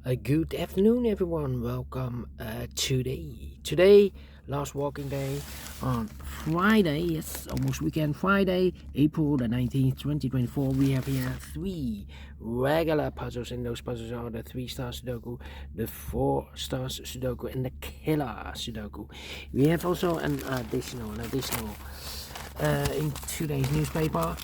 Good afternoon, everyone. Welcome today, last working day on Friday. Yes, almost weekend. Friday, April the 19th, 2024. We have here three regular puzzles, and those puzzles are the 3-star Sudoku, the 4-star Sudoku, and the killer Sudoku. We have also an additional in today's newspaper.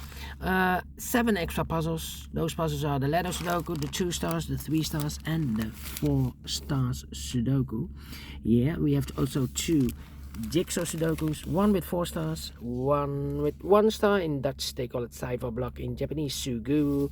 7 extra puzzles. Those puzzles are the letter Sudoku, the 2 stars, the 3 stars, and the 4 stars Sudoku. Yeah, we have also 2 jigsaw Sudokus, one with 4 stars, one with 1 star. In Dutch, they call it cipher block. In Japanese, Sugu.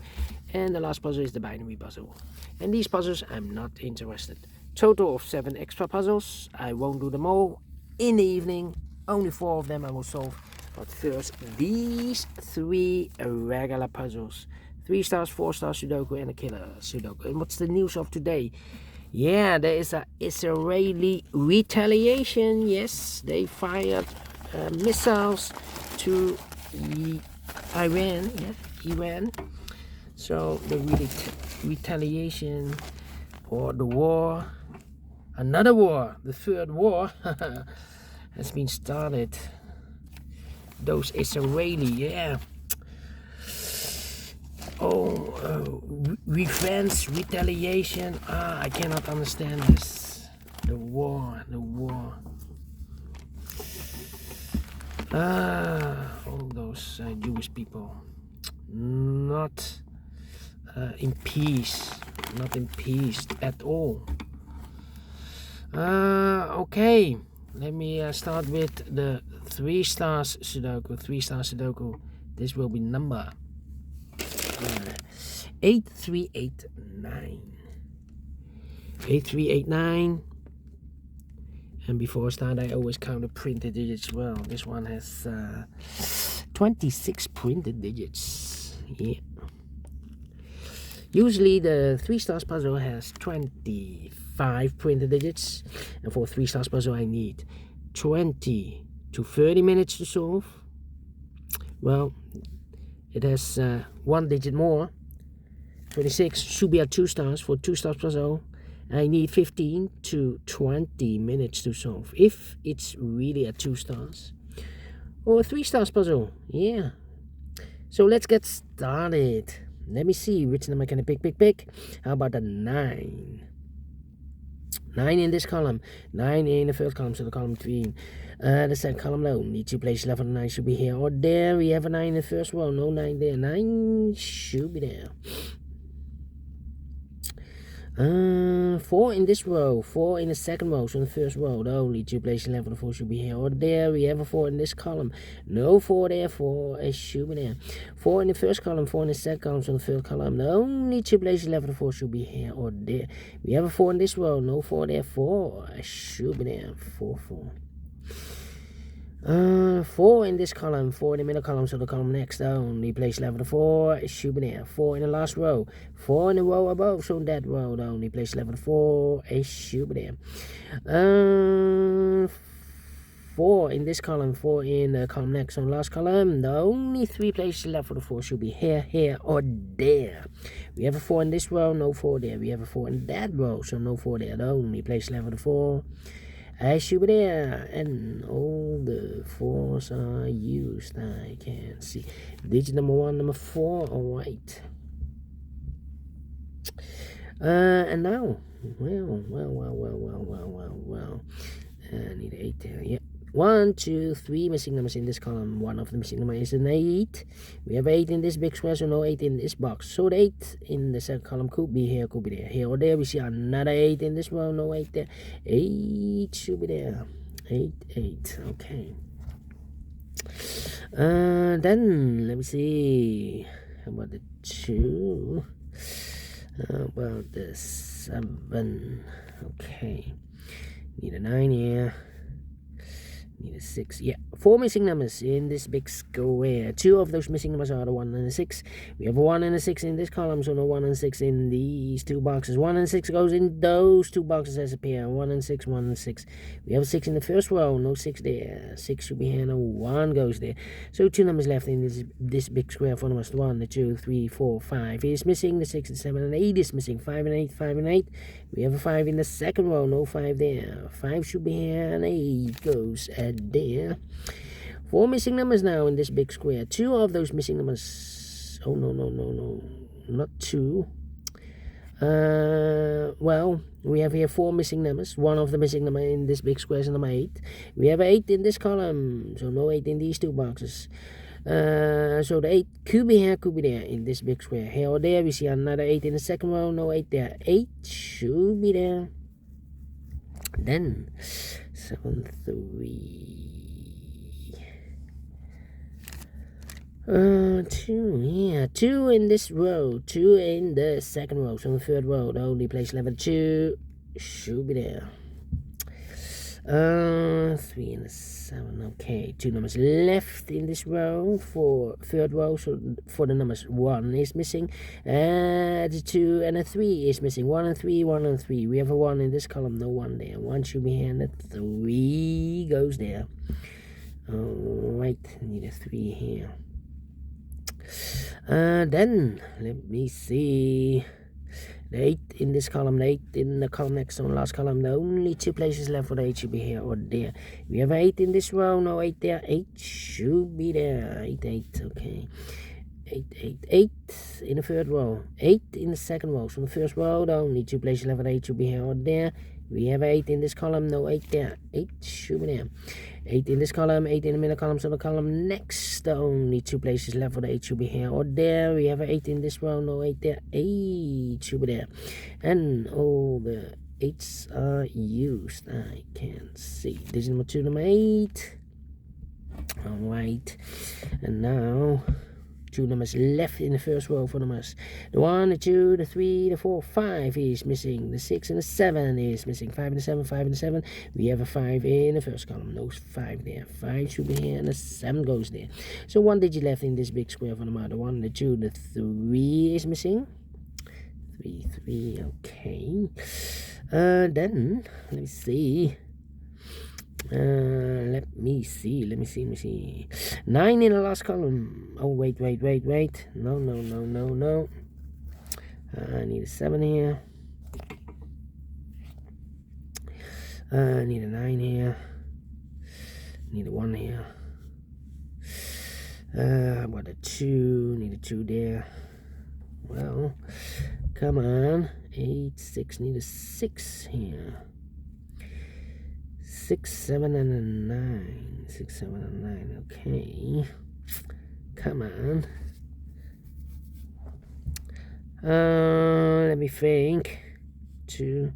And the last puzzle is the binary puzzle. And these puzzles, I'm not interested. Total of 7 extra puzzles. I won't do them all in the evening. Only 4 of them I will solve. But first, these 3 regular puzzles. 3 stars, 4 stars Sudoku, and a killer Sudoku. And what's the news of today? Yeah, there is a Israeli retaliation. Yes, they fired missiles to Iran. Yeah, Iran. So the retaliation or the war, another war, the third war, has been started. Those Israeli, yeah. Revenge, retaliation. I cannot understand this. The war. All those Jewish people, not in peace, at all. Okay. Let me start with the 3 stars Sudoku. 3 stars Sudoku. This will be number 8389. 8389. And before I start, I always count the printed digits. Well, this one has 26 printed digits. Yeah. Usually the 3 stars puzzle has 25 printed digits, and for 3 stars puzzle I need 20 to 30 minutes to solve. Well, it has 1 digit more. 26 should be at 2 stars. For 2 stars puzzle I need 15 to 20 minutes to solve, if it's really at 2 stars. Or a 3 stars puzzle, yeah. So let's get started. Let me see, which number can I pick? How about the 9? 9 in this column. 9 in the first column, so the column between. The second column low. Need to place 11 9 should be here or there. We have a 9 in the first row. No 9 there. 9 should be there. 4 in this row, 4 in the second row, so in the first row, only 2 places 11 4 should be here or there. We have a 4 in this column, no 4 there, 4 should be there. 4 in the first column, 4 in the second column, so in the third column, only 2 places 11 4 should be here or there. We have a 4 in this row, no 4 there, 4 should be there, 4 4. 4 in this column, 4 in the middle column, so the column next only place 11 4, it should be there. 4 in the last row, 4 in the row above, so that row only place 11 4, it should be there. 4 in this column, 4 in the column next, on the last column, the only 3 places left for the 4 should be here, or there. We have a 4 in this row, no 4 there. We have a 4 in that row, so no 4 there. The only place left for the 4. I should be there, and all the 4s are used. I can see digit number 1, number 4. All right. And now, well. I need 8 there. Yeah. 1, 2, 3 missing numbers in this column. One of the missing numbers is an 8. We have 8 in this big square, so no 8 in this box. So the 8 in the second column could be here, could be there. Here or there, we see another 8 in this row, no 8 there. 8 should be there. 8. Okay. Then, let me see. How about the 2? How about the 7? Okay. Need a 9 here. Need a 6. Yeah, 4 missing numbers in this big square. 2 of those missing numbers are the 1 and the 6. We have a 1 and a 6 in this column, so no 1 and 6 in these 2 boxes. 1 and 6 goes in those 2 boxes as a pair. 1 and 6, 1 and 6. We have a 6 in the first row, no 6 there. 6 should be here, no 1 goes there. So 2 numbers left in this big square for numbers. 1, the 2, 3, 4, 5 is missing. The 6, the 7, and 8 is missing. 5 and 8, 5 and 8. We have a 5 in the second row, no 5 there. 5 should be here, and 8 goes there. 4 missing numbers now in this big square. 2 of those missing numbers. Oh, no. Not 2. Well, we have here 4 missing numbers. 1 of the missing number in this big square is number 8. We have 8 in this column, so no 8 in these 2 boxes. So the 8 could be here, could be there in this big square. Here or there, we see another 8 in the second row, no 8 there. 8 should be there. Then 7, 3. 2, yeah, 2 in this row, 2 in the second row, so in the third row, the only place left 2 should be there. 3 and a 7, okay, 2 numbers left in this row for third row, so for the numbers 1 is missing, the 2 and a 3 is missing. 1 and 3, 1 and 3. We have a 1 in this column, no 1 there. 1 should be here, and the 3 goes there. Alright, need a 3 here. Then let me see. The 8 in this column, the 8 in the column next on the last column. The only 2 places left for the 8 should be here or there. We have 8 in this row, no 8 there. 8 should be there. 8, 8, okay. 8, 8, 8 in the third row. 8 in the second row. So in the first row, the only 2 places left for the 8 should be here or there. We have 8 in this column, no 8 there. 8 should be there. 8 in this column, 8 in the middle column, so the column next, the only 2 places left for the 8 should be here or there. We have 8 in this row, no 8 there. 8 should be there. And all the 8s are used. I can see. This is number 2, number 8. Alright. And now 2 numbers left in the first row for numbers. The 1, the 2, the 3, the 4, 5 is missing. The 6 and the 7 is missing. 5 and the 7, 5 and the 7. We have a 5 in the first column. No 5 there. 5 should be here, and the 7 goes there. So 1 digit left in this big square for number. The 1, the 2, the 3 is missing. 3, 3, okay. Then, let me see. Let me see. 9 in the last column. Oh, wait. No. I need a 7 here. I need a 9 here. Need a 1 here. What a 2. Need a 2 there. Well, come on. 8, 6. Need a 6 here. 6, 7, and a 9. 6, 7, and 9. Okay. Come on. Let me think. 2.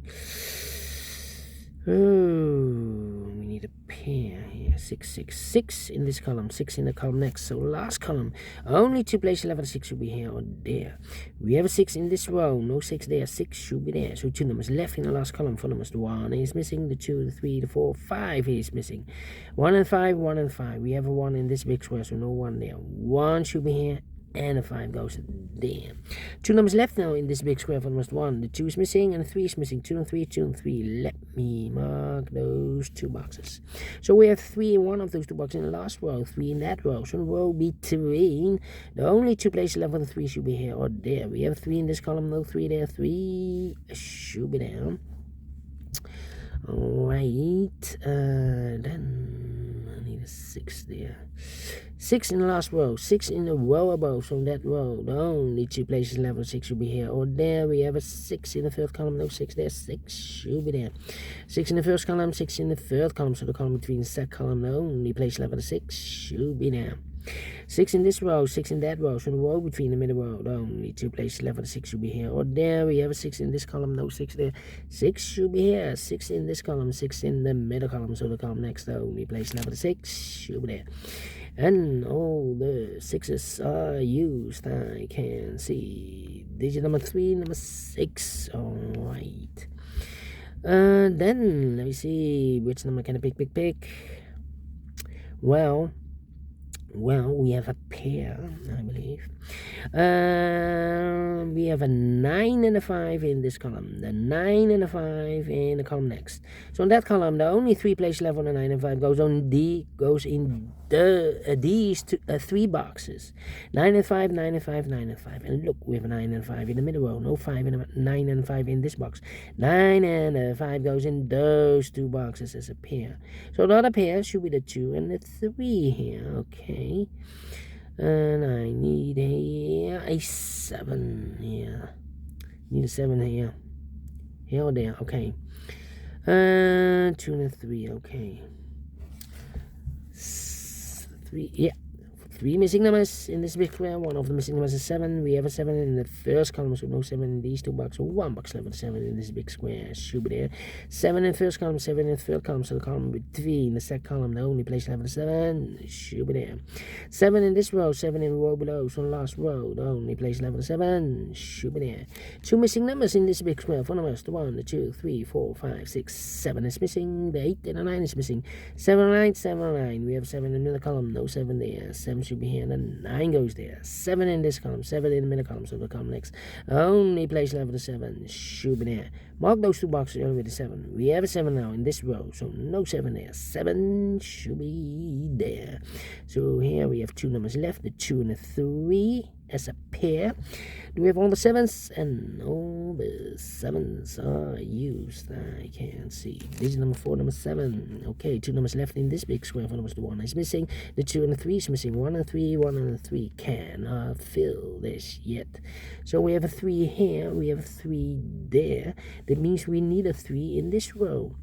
Oh, we need a pair here. 6, 6, 6 in this column. 6 in the column next. So last column. Only 2 places left. 6 should be here or there. We have a 6 in this row. No 6 there. 6 should be there. So 2 numbers left in the last column for numbers. The 1 is missing. The 2, the 3, the 4, 5 is missing. 1 and 5, 1 and 5. We have a 1 in this big square, so no 1 there. 1 should be here, and a 5 goes there. 2 numbers left now in this big square for numbers. 1. The 2 is missing, and the 3 is missing. 2 and 3, 2 and 3. Let me mark those 2 boxes. So we have 3 in one of those 2 boxes in the last row, 3 in that row. So the row between, the only 2 places left for the 3 should be here or there. We have 3 in this column, no 3 there. 3 should be there. Alright, then I need a 6 there. 6 in the last row, 6 in the row above, from that row, the only 2 places left for 6 should be here or there. We have a 6 in the third column, no 6 there. 6 should be there. 6 in the first column, 6 in the third column, so the column between the second column, the only place left for the 6 should be there. 6 in this row, 6 in that row, so the row between the middle row, the only 2 places left for the 6 should be here or there. We have a 6 in this column, no 6 there. 6 should be here. 6 in this column, 6 in the middle column, so the column next, the only place left for the 6 should be there. And all the 6s are used. I can see digit number 3, number 6. Alright. Then let me see which number can I pick. Well, we have a pair, I believe. We have a 9 and a 5 in this column. The 9 and a 5 in the column next. So in that column, the only 3 places left on the 9 and 5 goes in these 3 boxes. 9 and 5, 9 and 5, 9 and 5. And look, we have a 9 and 5 in the middle row. No 5 and a 9 and 5 in this box. 9 and a 5 goes in those 2 boxes as a pair. So the other pair should be the 2 and the 3 here. Okay. And I need a 7 here. Need a 7 here. Here or there. Okay. 2 and a 3. Okay. 3. Yeah. 3 missing numbers in this big square. One of the missing numbers is 7. We have a 7 in the first column, so no 7 in these 2 boxes. So 1 box left with 7 in this big square. Should be there. 7 in the first column, 7 in the third column. So the column with 3 in the second column. The only place left with 7 should be there. 7 in this row, 7 in the row below. So the last row, the only place left with 7 should be there. 2 missing numbers in this big square. 4 numbers. The 1, the 2, 3, 4, 5, 6, 7 is missing. The 8 and the 9 is missing. 7, 9, 7, 9. We have 7 in the middle column. No 7 there. 7 should be here, and then 9 goes there. 7 in this column, 7 in the middle column, so the column next. Only place left with the 7 should be there. Mark those 2 boxes only with the 7. We have a 7 now in this row, so no 7 there. 7 should be there. So here we have 2 numbers left, the 2 and the 3 as a pair. Do we have all the 7s? And all the 7s are used. I can't see. This is number 4, number 7. Okay, 2 numbers left in this big square. 4 numbers, the 1 is missing. The 2 and the 3 is missing. 1 and 3, 1 and 3 cannot fill this yet. So we have a 3 here. We have a 3 there. That means we need a 3 in this row.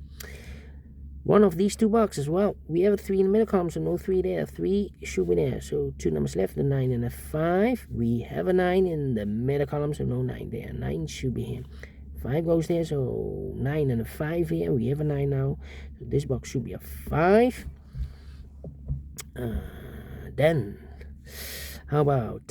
One of these 2 boxes. Well, we have a 3 in the middle column, so no 3 there. 3 should be there. So 2 numbers left, the 9 and the 5. We have a 9 in the middle column, so no 9 there. 9 should be here. 5 goes there, so 9 and a 5 here. We have a 9 now. So this box should be a 5. Then, how about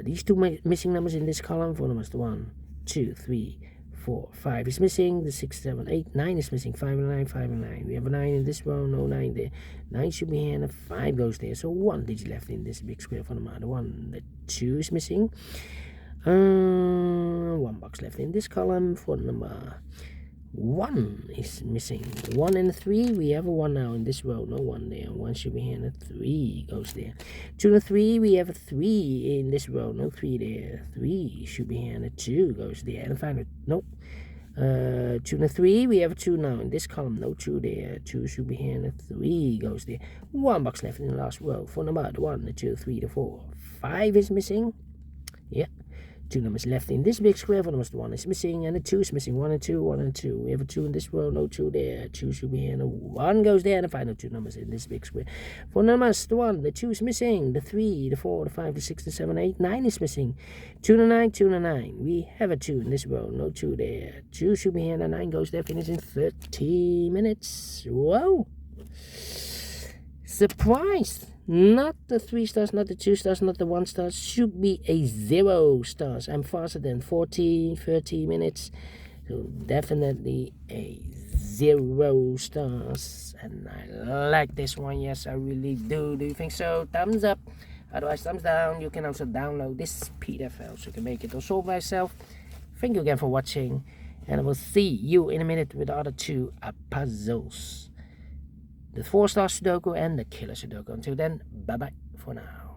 these 2 missing numbers in this column? 4 numbers, the 1, 2, 3, 4, 5 is missing. The 6, 7, 8, 9 is missing. 5 and 9, 5 and 9. We have a 9 in this row, no 9 there. 9 should be here, and a 5 goes there. So 1 digit left in this big square for the other 1. The 2 is missing. 1 box left in this column for number 1 is missing. 1 and 3, we have a 1 now in this row. No 1 there. 1 should be here, and a 3 goes there. 2 and 3, we have a 3 in this row. No 3 there. 3 should be here, and a 2 goes there. And finally, nope. 2 and 3, we have a 2 now in this column. No 2 there. 2 should be here, and a 3 goes there. 1 box left in the last row for number 1, the 2, 3, the 4. 5 is missing. Yeah. 2 numbers left in this big square. 4 numbers, the 1 is missing, and the 2 is missing. 1 and 2, 1 and 2. We have a 2 in this row, no 2 there. 2 should be here, and a 1 goes there, and the final 2 numbers in this big square. 4 numbers, the 1, the 2 is missing. The 3, the 4, the 5, the 6, the 7, 8, 9 is missing. 2 and 9, 2 and 9. We have a 2 in this row, no 2 there. 2 should be here, and a 9 goes there. Finish in 30 minutes. Whoa! Surprise! Not the 3 stars, not the 2 stars, not the 1 star. Should be a 0 stars. I'm faster than 40, 30 minutes. So definitely a 0 stars. And I like this one. Yes, I really do. Do you think so? Thumbs up. Otherwise, thumbs down. You can also download this PDF file so you can make it or solve by yourself. Thank you again for watching. And I will see you in a minute with the other 2 puzzles. The 4 Stars Sudoku and the Killer Sudoku. Until then, bye-bye for now.